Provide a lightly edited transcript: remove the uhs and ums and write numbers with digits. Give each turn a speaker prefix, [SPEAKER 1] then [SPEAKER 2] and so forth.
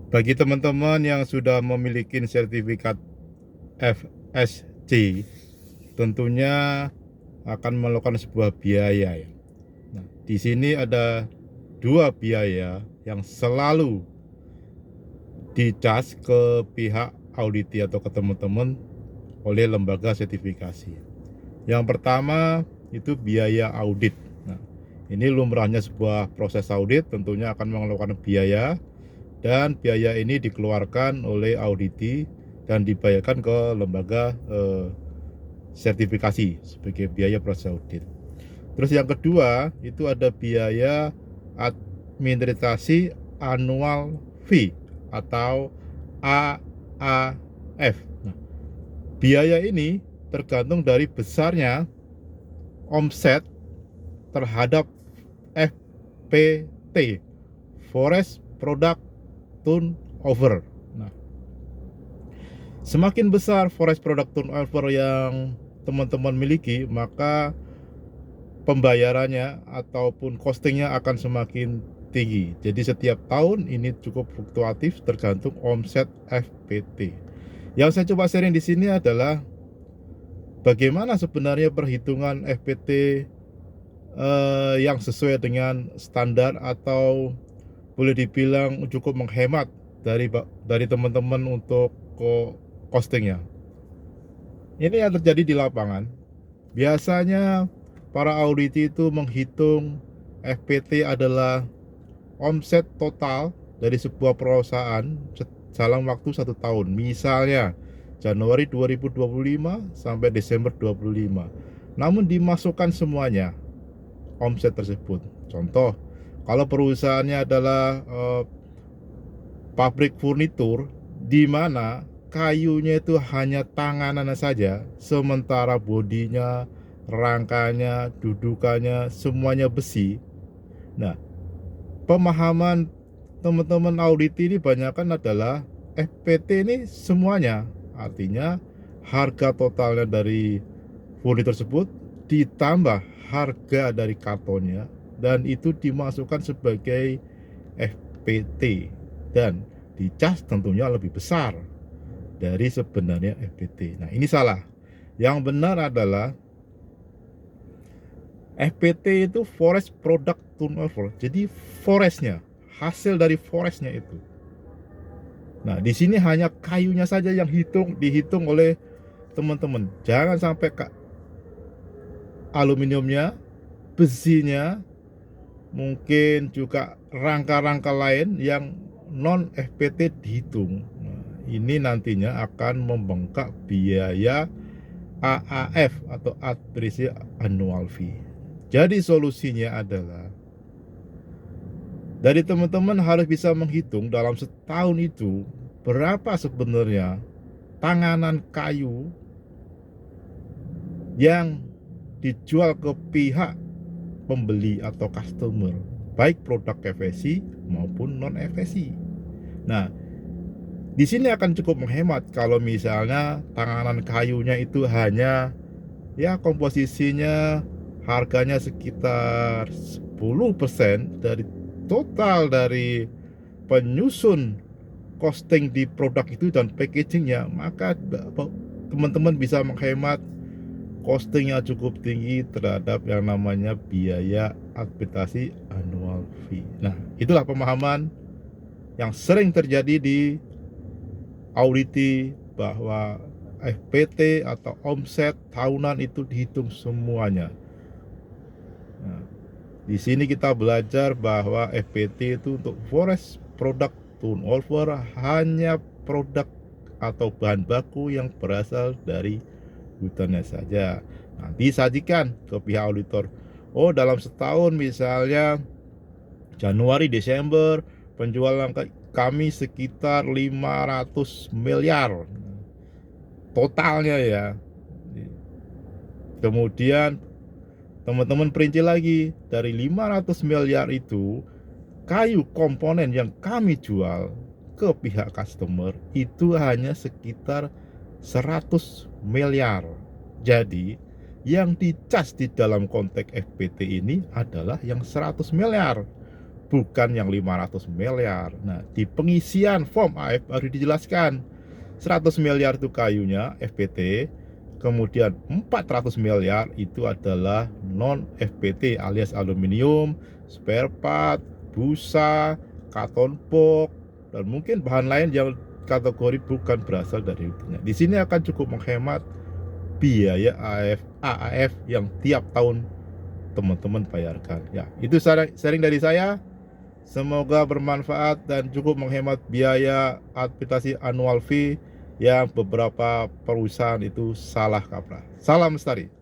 [SPEAKER 1] Bagi teman-teman yang sudah memiliki sertifikat FSC, tentunya akan melakukan sebuah biaya ya. Nah, di sini ada dua biaya yang selalu dicas ke pihak auditi atau ke teman-teman oleh lembaga sertifikasi. Yang pertama itu biaya audit. Nah, ini lumrahnya sebuah proses audit, tentunya akan mengeluarkan biaya, dan biaya ini dikeluarkan oleh auditi dan dibayarkan ke lembaga sertifikasi sebagai biaya proses audit. Terus yang kedua itu ada biaya administrasi annual fee atau AAF. Nah, biaya ini tergantung dari besarnya omset terhadap FPT, Forest Product Turnover. Nah, semakin besar forest product turnover yang teman-teman miliki, maka pembayarannya ataupun costingnya akan semakin tinggi. Jadi setiap tahun ini cukup fluktuatif tergantung omset FPT. Yang saya coba sharing di sini adalah bagaimana sebenarnya perhitungan FPT yang sesuai dengan standar atau boleh dibilang cukup menghemat dari teman-teman untuk costingnya. Ini yang terjadi di lapangan. Biasanya para auditi itu menghitung FPT adalah omset total dari sebuah perusahaan dalam waktu 1 tahun. Misalnya Januari 2025 sampai Desember 2025. Namun dimasukkan semuanya omset tersebut. Contoh, kalau perusahaannya adalah pabrik furnitur, di mana kayunya itu hanya tanganan saja, sementara bodinya, rangkanya, dudukannya semuanya besi. Nah, pemahaman teman-teman audit ini banyakkan adalah FPT ini semuanya, artinya harga totalnya dari furnitur tersebut ditambah harga dari kartonnya, dan itu dimasukkan sebagai FPT dan dicas tentunya lebih besar dari sebenarnya FPT. Nah, ini salah. Yang benar adalah FPT itu Forest Product Turnover. Jadi forestnya, hasil dari forestnya itu. Nah, di sini hanya kayunya saja yang dihitung oleh teman-teman. Jangan sampai aluminiumnya, besinya, mungkin juga rangka-rangka lain yang non FPT dihitung. Nah, ini nantinya akan membengkak biaya AAF atau Administrasi Annual Fee. Jadi solusinya adalah dari teman-teman harus bisa menghitung dalam setahun itu berapa sebenarnya tanganan kayu yang dijual ke pihak pembeli atau customer, baik produk FSC maupun non FSC. Nah, di sini akan cukup menghemat kalau misalnya tanganan kayunya itu hanya ya komposisinya harganya sekitar 10% dari total dari penyusun costing di produk itu dan packagingnya, maka teman-teman bisa menghemat costingnya cukup tinggi terhadap yang namanya biaya administrasi annual fee. Nah, itulah pemahaman yang sering terjadi di auditi bahwa FPT atau omset tahunan itu dihitung semuanya. Nah, di sini kita belajar bahwa FPT itu untuk forest product turnover hanya produk atau bahan baku yang berasal dari hutannya saja. Nanti sajikan ke pihak auditor. Oh, dalam setahun misalnya Januari Desember penjualan kami sekitar 500 miliar totalnya ya. Kemudian teman-teman perinci lagi, dari 500 miliar itu kayu komponen yang kami jual ke pihak customer itu hanya sekitar 100 miliar. Jadi yang dicas di dalam konteks FPT ini adalah yang 100 miliar, bukan yang 500 miliar. Nah, di pengisian form AF baru dijelaskan 100 miliar itu kayunya FPT, kemudian 400 miliar itu adalah non FPT alias aluminium, spare part, busa, karton box, dan mungkin bahan lain yang kategori bukan berasal dari itu. Di sini akan cukup menghemat biaya AAF yang tiap tahun teman-teman bayarkan. Ya, itu sharing dari saya. Semoga bermanfaat dan cukup menghemat biaya administrasi annual fee yang beberapa perusahaan itu salah kaprah. Salam Lestari.